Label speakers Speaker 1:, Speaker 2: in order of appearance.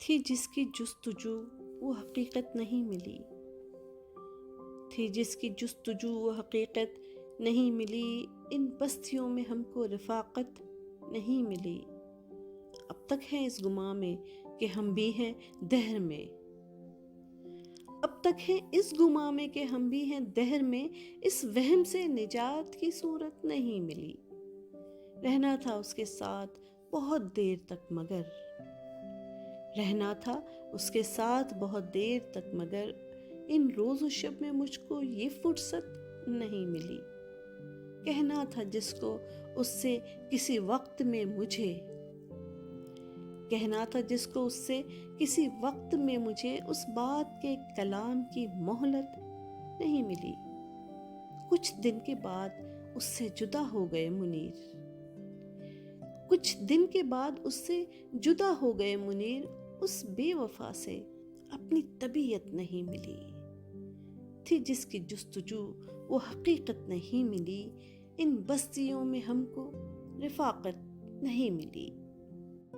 Speaker 1: تھی جس کی جستجو وہ حقیقت نہیں ملی، تھی جس کی جستجو وہ حقیقت نہیں ملی، ان بستیوں میں ہم کو رفاقت نہیں ملی۔ اب تک ہے اس گماں میں کہ ہم بھی ہیں دہر میں، اب تک ہے اس گماں میں کہ ہم بھی ہیں دہر میں، اس وہم سے نجات کی صورت نہیں ملی۔ رہنا تھا اس کے ساتھ بہت دیر تک مگر، رہنا تھا اس کے ساتھ بہت دیر تک مگر، ان روز و شب میں مجھ کو یہ فرصت نہیں ملی۔ کہنا تھا جس کو اس سے کسی وقت میں مجھے، کہنا تھا جس کو اس سے کسی وقت میں مجھے، اس بات کے کلام کی مہلت نہیں ملی۔ کچھ دن کے بعد اس سے جدا ہو گئے منیر، کچھ دن کے بعد اس سے جدا ہو گئے منیر، اس بے وفا سے اپنی طبیعت نہیں ملی۔ تھی جس کی جستجو وہ حقیقت نہیں ملی، ان بستیوں میں ہم کو رفاقت نہیں ملی۔